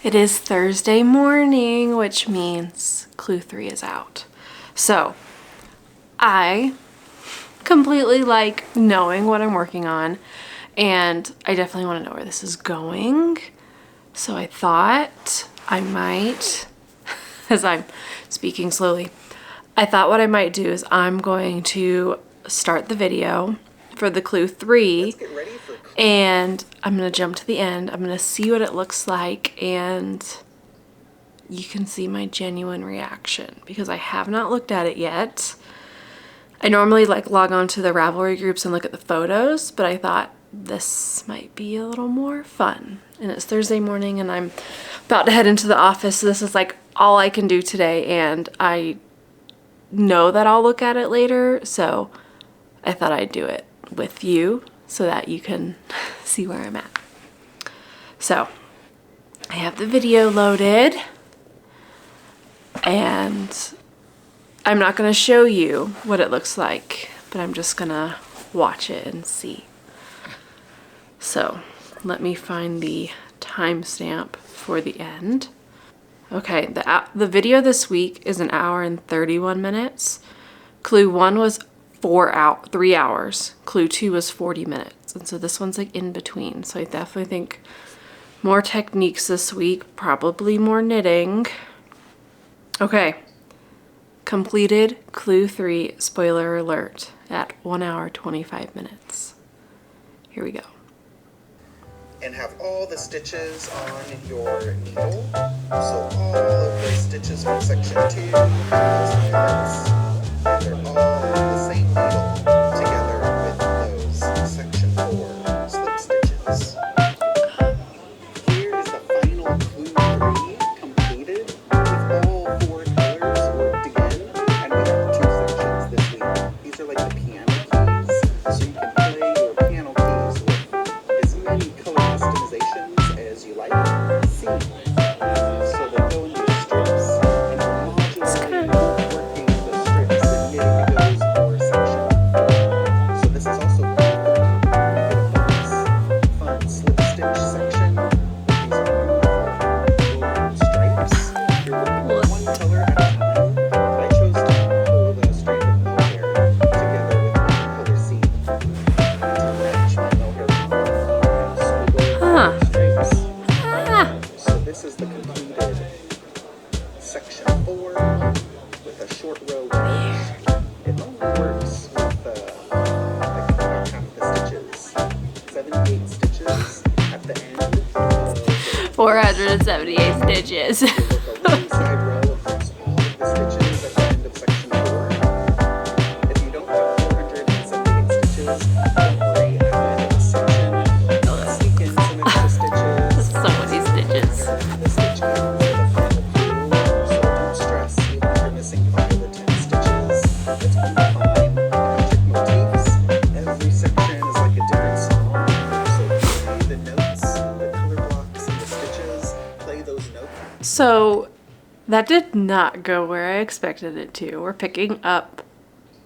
It is Thursday morning, which means clue 3 is out. So I completely like knowing what I'm working on, and I definitely want to know where this is going. So I thought I might, as I'm speaking slowly, I thought what I might do is I'm going to start the video for the clue 3, and I'm going to jump to the end. I'm going to see what it looks like, and you can see my genuine reaction because I have not looked at it yet. I normally log on to the Ravelry groups and look at the photos, but I thought this might be a little more fun. And it's Thursday morning and I'm about to head into the office, so this is like all I can do today, and I know that I'll look at it later, so I thought I'd do it with you so that you can see where I'm at. So I have the video loaded, and I'm not going to show you what it looks like, but I'm just going to watch it and see. So let me find the timestamp for the end. Okay, the video this week is 1 hour and 31 minutes. Clue 1 was 3 hours. Clue 2 was 40 minutes. And so this one's like in between. So I definitely think more techniques this week, probably more knitting. Okay, completed clue 3, spoiler alert, at 1 hour 25 minutes. Here we go. And have all the stitches on your needle. So all of the stitches from section 2, those numbers, they're all on the same needle together with those section 4 slip stitches. Here is the final clue 3 completed with all 4 colors worked again. And we have 2 sections this week. These are like the piano keys, so you can play your piano keys with as many color customizations as you like. See, so they go into strips, and you're modularly working the strips and knitting those for section. So this is also a bonus fun slip stitch section with these beautiful stripes. You're working with one color at a time. I chose to pull the stripe of mohair together with one color seam to match my mohair So this is the completed section 4 with a short row edge. It only works with the stitches. 78 stitches at the end of 478 stitches. you work a one side row across all of the stitches at the end of section 4. If you don't have 478 stitches, don't worry. At the end of the section, sneak in some extra stitches. So many stitches. The stitch count for the final clue, so don't stress even if you're missing 5 or 10 stitches. It's fine. Magic motifs. Every section is like a different song, so play the notes, the color blocks, and the stitches. Play those notes. So that did not go where I expected it to. We're picking up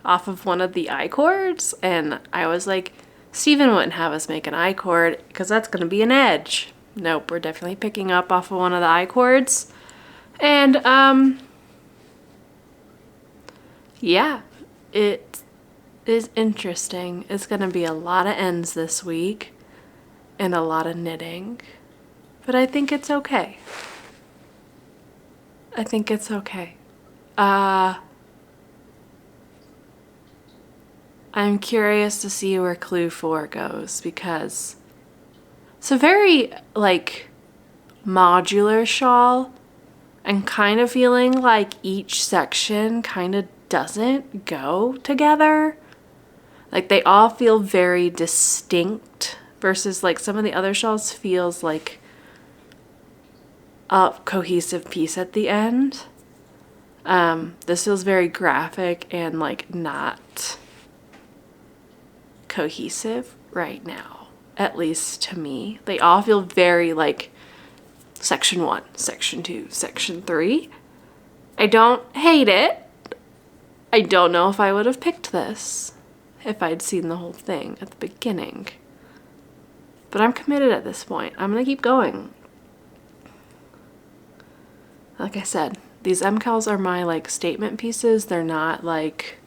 off of one of the I chords, and I was like, Steven wouldn't have us make an I chord because that's going to be an edge. Nope, we're definitely picking up off of one of the I chords. And yeah, it is interesting. It's going to be a lot of ends this week and a lot of knitting, but I think it's okay. I think it's okay. I'm curious to see where clue 4 goes because it's a very modular shawl, and kind of feeling like each section kind of doesn't go together. Like they all feel very distinct versus like some of the other shawls feels like a cohesive piece at the end. This feels very graphic and like not cohesive right now, at least to me. They all feel very like section 1, section 2, section 3. I don't hate it. I don't know if I would have picked this if I'd seen the whole thing at the beginning. But I'm committed at this point. I'm gonna keep going. Like I said, these MKALs are my like statement pieces. They're not like,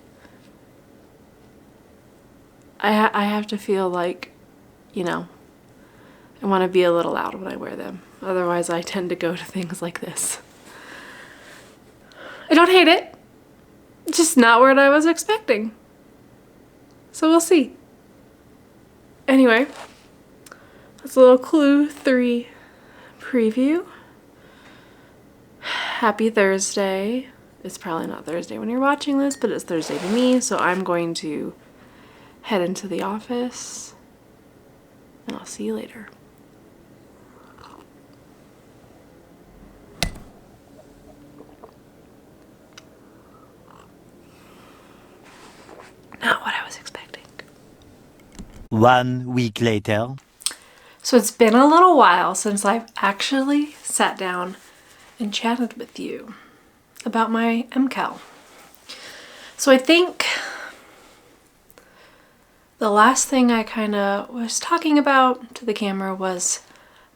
I have to feel like, you know, I want to be a little loud when I wear them. Otherwise I tend to go to things like this. I don't hate it. It's just not what I was expecting. So we'll see. Anyway, that's a little Clue 3 preview. Happy Thursday. It's probably not Thursday when you're watching this, but it's Thursday to me, so I'm going to head into the office and I'll see you later. Not what I was expecting. 1 week later. So it's been a little while since I've actually sat down and chatted with you about my MKAL. So I think the last thing I kind of was talking about to the camera was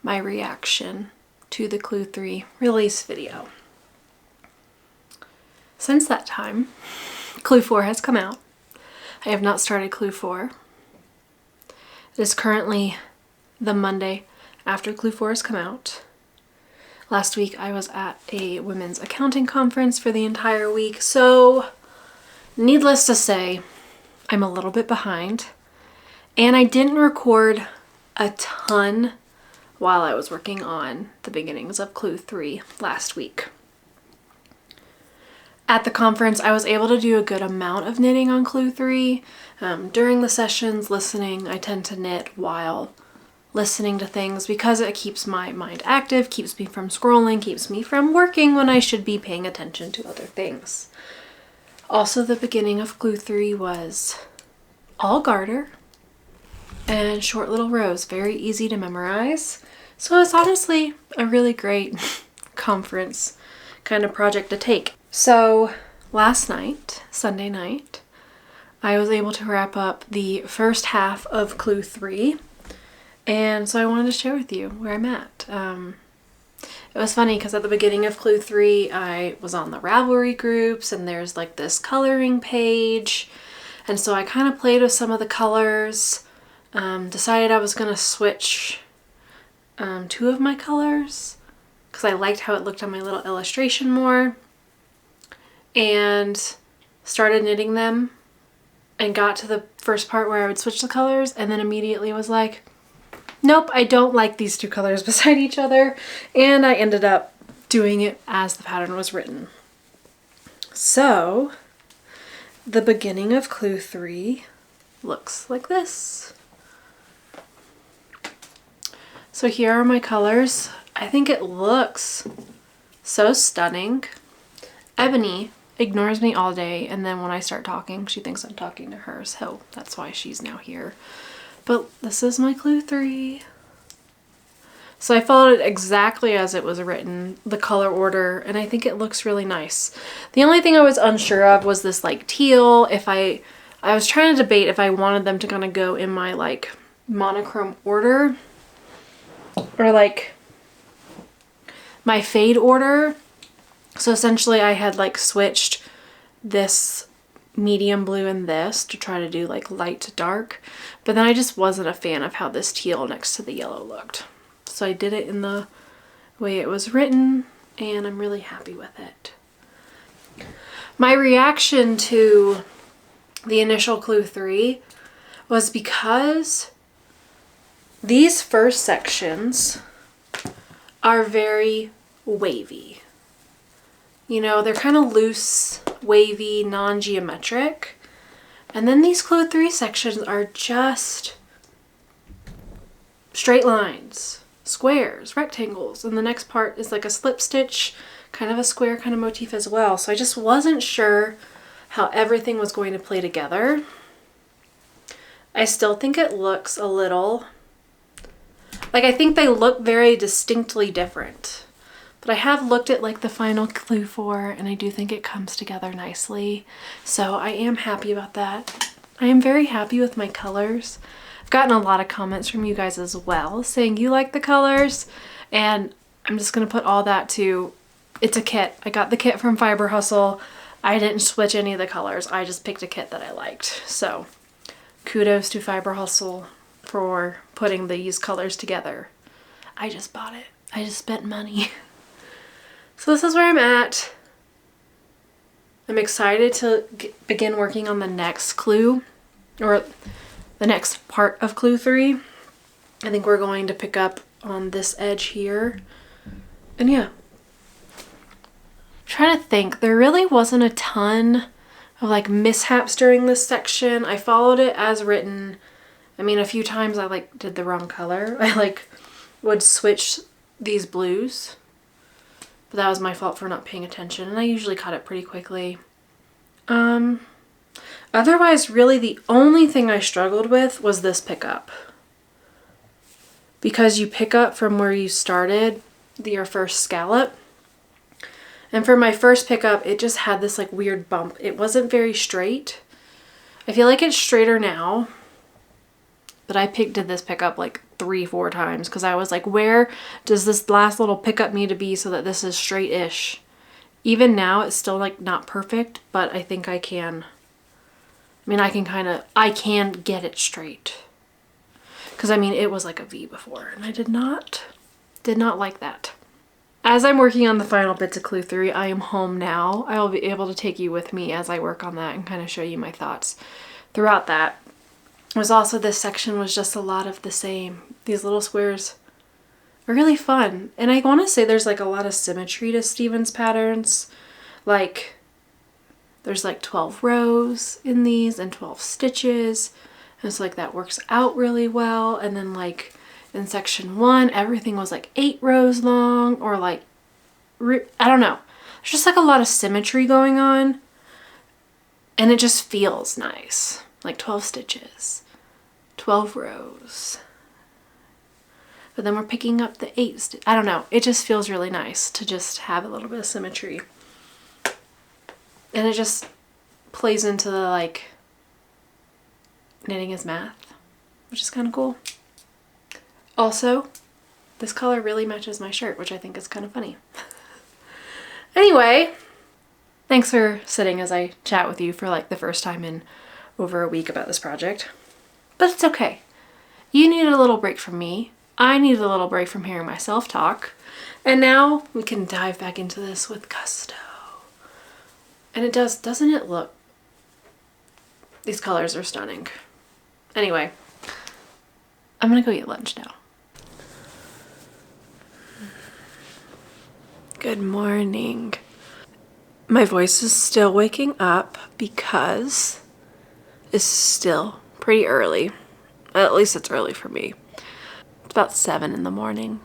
my reaction to the Clue 3 release video. Since that time, Clue 4 has come out. I have not started Clue 4. It is currently the Monday after Clue 4 has come out. Last week I was at a women's accounting conference for the entire week, so needless to say, I'm a little bit behind. And I didn't record a ton while I was working on the beginnings of Clue 3 last week. At the conference, I was able to do a good amount of knitting on Clue 3. During the sessions, listening, I tend to knit while listening to things because it keeps my mind active, keeps me from scrolling, keeps me from working when I should be paying attention to other things. Also, the beginning of Clue 3 was all garter and short little rows, very easy to memorize. So it's honestly a really great conference kind of project to take. So last night, Sunday night, I was able to wrap up the first half of Clue 3, and so I wanted to share with you where I'm at. It was funny because at the beginning of Clue 3, I was on the Ravelry groups, and there's like this coloring page, and so I kind of played with some of the colors, decided I was going to switch 2 of my colors because I liked how it looked on my little illustration more, and started knitting them and got to the first part where I would switch the colors and then immediately was like, nope, I don't like these 2 colors beside each other, and I ended up doing it as the pattern was written. So the beginning of Clue 3 looks like this. So here are my colors. I think it looks so stunning. Ebony ignores me all day, and then when I start talking, she thinks I'm talking to her, so that's why she's now here. But this is my Clue 3. So I followed it exactly as it was written, the color order, and I think it looks really nice. The only thing I was unsure of was this like teal. If I was trying to debate if I wanted them to kind of go in my like monochrome order or like my fade order. So essentially I had like switched this medium blue and this to try to do like light to dark, but then I just wasn't a fan of how this teal next to the yellow looked. So I did it in the way it was written, and I'm really happy with it. My reaction to the initial Clue 3 was because these first sections are very wavy. You know, they're kind of loose, wavy, non-geometric. And then these Clue 3 sections are just straight lines, squares, rectangles. And the next part is like a slip stitch, kind of a square kind of motif as well. So I just wasn't sure how everything was going to play together. I still think it looks a little, like I think they look very distinctly different. But I have looked at like the final Clue 4, and I do think it comes together nicely. So I am happy about that. I am very happy with my colors. I've gotten a lot of comments from you guys as well saying you like the colors, and I'm just going to put all that to it's a kit. I got the kit from Fiber Hustle. I didn't switch any of the colors. I just picked a kit that I liked. So kudos to Fiber Hustle for putting these colors together. I just bought it. I just spent money. So this is where I'm at. I'm excited to begin working on the next clue, or the next part of clue 3. I think we're going to pick up on this edge here. And yeah. I'm trying to think. There really wasn't a ton of like mishaps during this section. I followed it as written. I mean, a few times I like did the wrong color. I like would switch these blues. But that was my fault for not paying attention, and I usually caught it pretty quickly. Otherwise, really the only thing I struggled with was this pickup. Because you pick up from where you started your first scallop. And for my first pickup, it just had this like weird bump. It wasn't very straight. I feel like it's straighter now. But I did this pickup like 3-4 times because I was like, where does this last little pickup need to be so that this is straight-ish? Even now, it's still like not perfect, but I think I can. I mean, I can get it straight. Because I mean, it was like a V before, and I did not like that. As I'm working on the final bits of clue 3, I am home now. I will be able to take you with me as I work on that and kind of show you my thoughts throughout that. Was also, this section was just a lot of the same. These little squares are really fun. And I want to say there's like a lot of symmetry to Steven's patterns. Like there's like 12 rows in these and 12 stitches. And it's like that works out really well. And then like in section 1, everything was like 8 rows long, or like, I don't know. There's just like a lot of symmetry going on. And it just feels nice. Like 12 stitches. 12 rows. But then we're picking up the 8 I don't know. It just feels really nice to just have a little bit of symmetry. And it just plays into the like knitting is math, which is kind of cool. Also, this color really matches my shirt, which I think is kind of funny. Anyway, thanks for sitting as I chat with you for like the first time in over a week about this project. But it's okay. You needed a little break from me. I needed a little break from hearing myself talk. And now we can dive back into this with gusto. And it doesn't it look? These colors are stunning. Anyway, I'm gonna go eat lunch now. Good morning. My voice is still waking up because it's still pretty early. At least it's early for me. It's about 7 in the morning.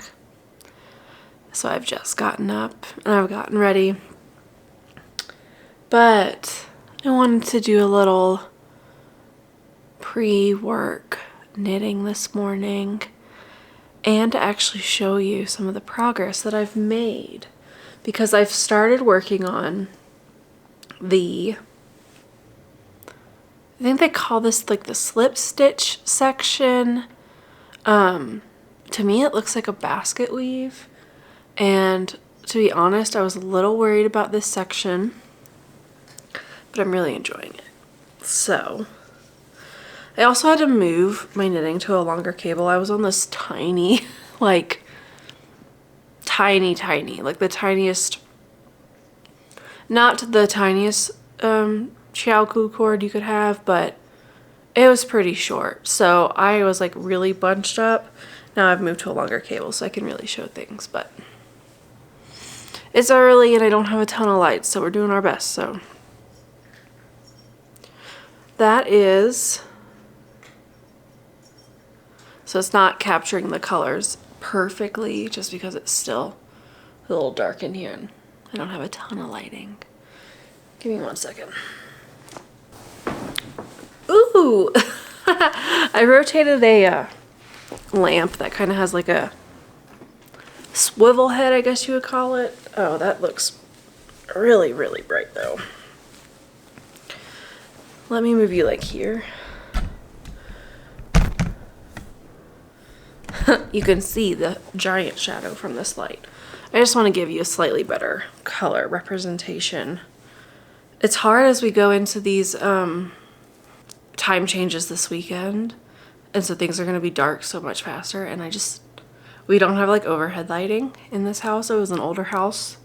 So I've just gotten up and I've gotten ready. But I wanted to do a little pre-work knitting this morning and to actually show you some of the progress that I've made, because I've started working on I think they call this like the slip stitch section. To me it looks like a basket weave, and to be honest, I was a little worried about this section, but I'm really enjoying it. So I also had to move my knitting to a longer cable. I was on this tiny, like tiny, like the tiniest, not the tiniest Chiaoku cord you could have, but it was pretty short. So I was like really bunched up. Now I've moved to a longer cable so I can really show things, but it's early and I don't have a ton of light, so we're doing our best. So that is, so it's not capturing the colors perfectly just because it's still a little dark in here and I don't have a ton of lighting. Give me 1 second. Ooh! I rotated a lamp that kind of has like a swivel head, I guess you would call it. Oh, that looks really, really bright though. Let me move you like here. You can see the giant shadow from this light. I just want to give you a slightly better color representation. It's hard as we go into these time changes this weekend, and so things are going to be dark so much faster, and we don't have like overhead lighting in this house. It was an older house,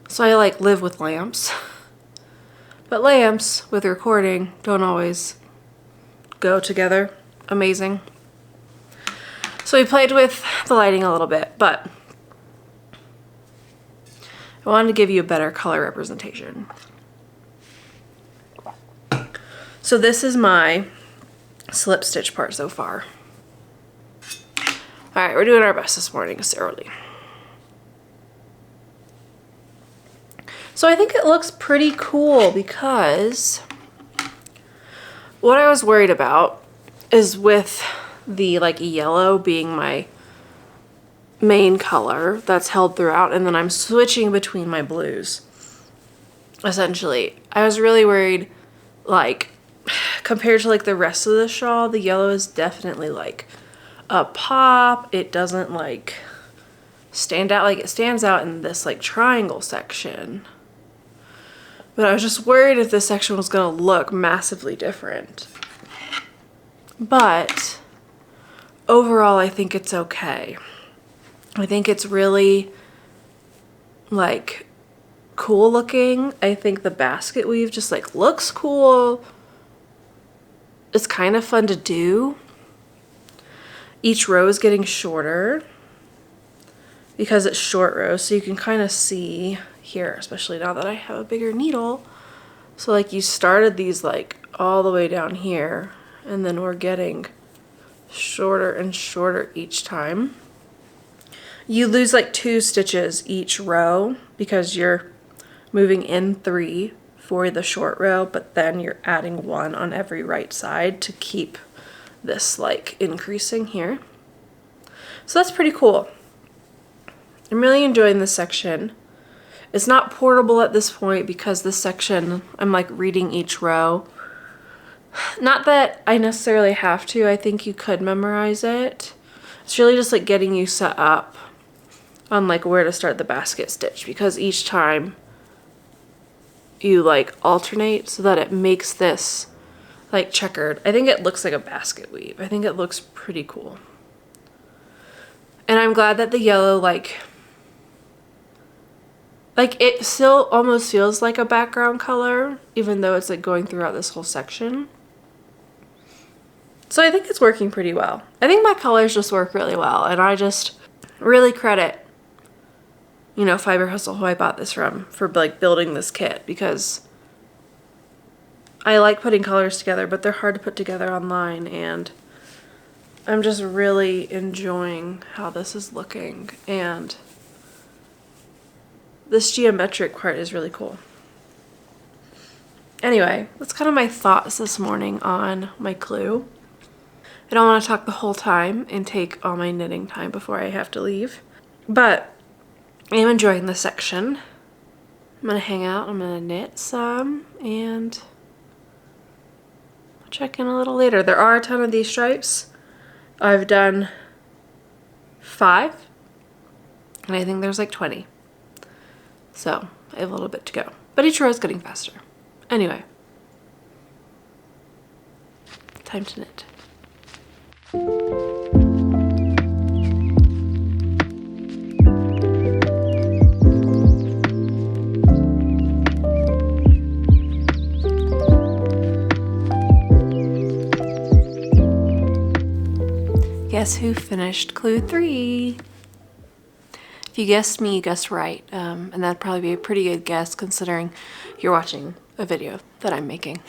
so I like live with lamps. But lamps with recording don't always go together amazing. So we played with the lighting a little bit, but I wanted to give you a better color representation. So this is my slip stitch part so far. All right, we're doing our best this morning. It's early. So I think it looks pretty cool because what I was worried about is with the like yellow being my main color that's held throughout, and then I'm switching between my blues. Essentially, I was really worried, like, compared to like the rest of the shawl, the yellow is definitely like a pop. It doesn't like stand out, like it stands out in this like triangle section. But I was just worried if this section was gonna look massively different. But overall, I think it's okay. I think it's really like cool looking. I think the basket weave just like looks cool. It's kind of fun to do. Each row is getting shorter because it's short rows, so you can kind of see here, especially now that I have a bigger needle. So like you started these like all the way down here, and then we're getting shorter and shorter each time. You lose like 2 stitches each row because you're moving in 3 for the short row, but then you're adding 1 on every right side to keep this like increasing here. So that's pretty cool. I'm really enjoying this section. It's not portable at this point because this section, I'm like reading each row. Not that I necessarily have to, I think you could memorize it. It's really just like getting you set up on like where to start the basket stitch, because each time you like alternate so that it makes this like checkered. I think it looks like a basket weave. I think it looks pretty cool. And I'm glad that the yellow like it still almost feels like a background color, even though it's like going throughout this whole section. So I think it's working pretty well. I think my colors just work really well, and I just really credit, you know, Fiber Hustle, who I bought this from, for like building this kit, because I like putting colors together, but they're hard to put together online, and I'm just really enjoying how this is looking, and this geometric part is really cool. Anyway, that's kind of my thoughts this morning on my clue. I don't want to talk the whole time and take all my knitting time before I have to leave, but I am enjoying this section. I'm going to hang out, I'm going to knit some, and I'll check in a little later. There are a ton of these stripes. I've done 5, and I think there's like 20. So I have a little bit to go, but each row is getting faster. Anyway, time to knit. Guess who finished clue 3? If you guessed me, you guessed right, and that'd probably be a pretty good guess considering you're watching a video that I'm making.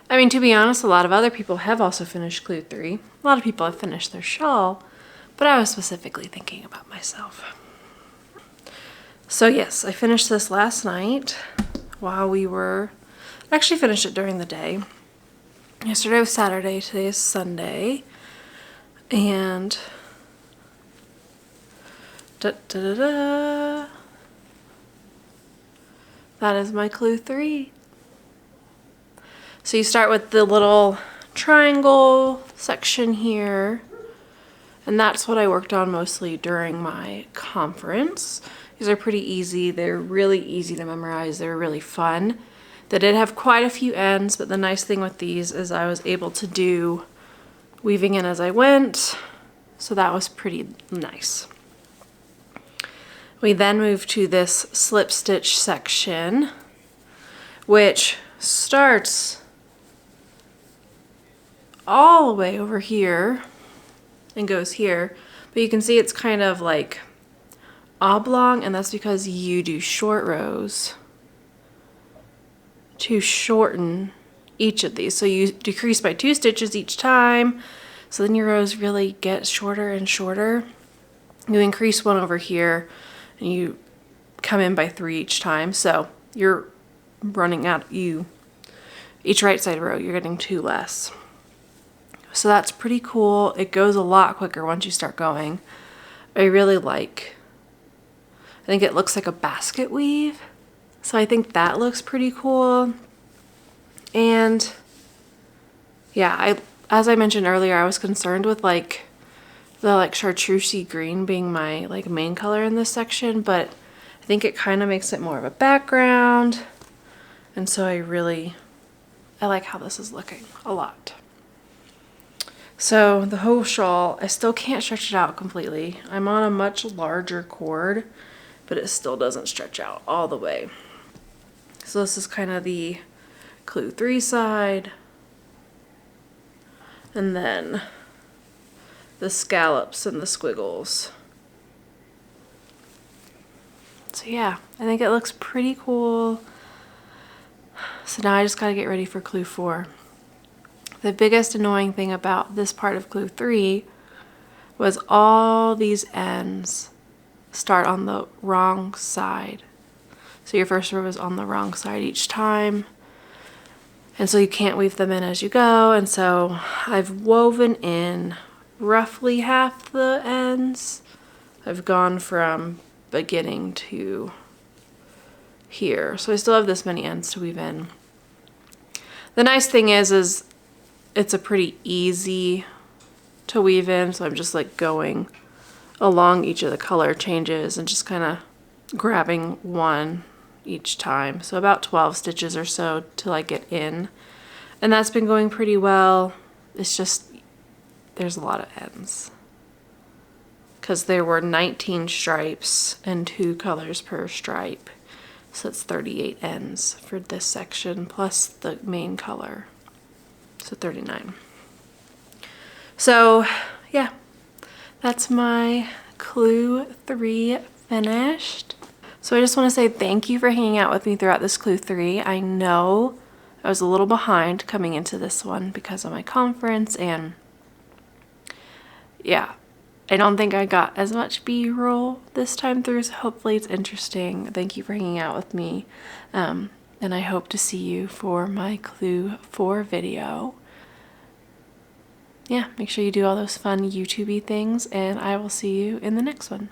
I mean, to be honest, a lot of other people have also finished clue 3. A lot of people have finished their shawl, but I was specifically thinking about myself. So yes, I finished this last night while we were, I actually finished it during the day. Yesterday was Saturday, today is Sunday, and that is my clue 3. So you start with the little triangle section here, And that's what I worked on mostly during my conference. These are pretty easy. They're really easy to memorize. They're really fun. They did have quite a few ends, but the nice thing with these is I was able to do weaving in as I went. So that was pretty nice. We then moved to this slip stitch section, which starts all the way over here and goes here, but you can see it's kind of like oblong, and that's because you do short rows to shorten each of these. So you decrease by 2 stitches each time, so then your rows really get shorter and shorter. You increase 1 over here and you come in by 3 each time, so you're running out, each right side row you're getting 2 less. So that's pretty cool. It goes a lot quicker once you start going. I think it looks like a basket weave, so I think that looks pretty cool. And yeah, as I mentioned earlier, I was concerned with the chartreusey green being my main color in this section, but I think it kind of makes it more of a background, and so I like how this is looking a lot. So the whole shawl, I still can't stretch it out completely. I'm on a much larger cord, but it still doesn't stretch out all the way. So this is kind of the Clue 3 side, and then the scallops and the squiggles. So yeah, I think it looks pretty cool. So now I just gotta get ready for Clue 4. The biggest annoying thing about this part of Clue 3 was all these ends start on the wrong side. So your first row is on the wrong side each time. And so you can't weave them in as you go. And so I've woven in roughly half the ends. I've gone from beginning to here. So I still have this many ends to weave in. The nice thing is it's a pretty easy to weave in, so I'm just going along each of the color changes and just kind of grabbing one each time. So about 12 stitches or so till I get in, and that's been going pretty well. It's just there's a lot of ends because there were 19 stripes and 2 colors per stripe, so it's 38 ends for this section plus the main color. So 39. So yeah, that's my Clue 3 finished. So I just want to say thank you for hanging out with me throughout this Clue 3. I know I was a little behind coming into this one because of my conference, and yeah, I don't think I got as much B-roll this time through, so hopefully it's interesting. Thank you for hanging out with me. And I hope to see you for my Clue 4 video. Yeah, make sure you do all those fun YouTube-y things, and I will see you in the next one.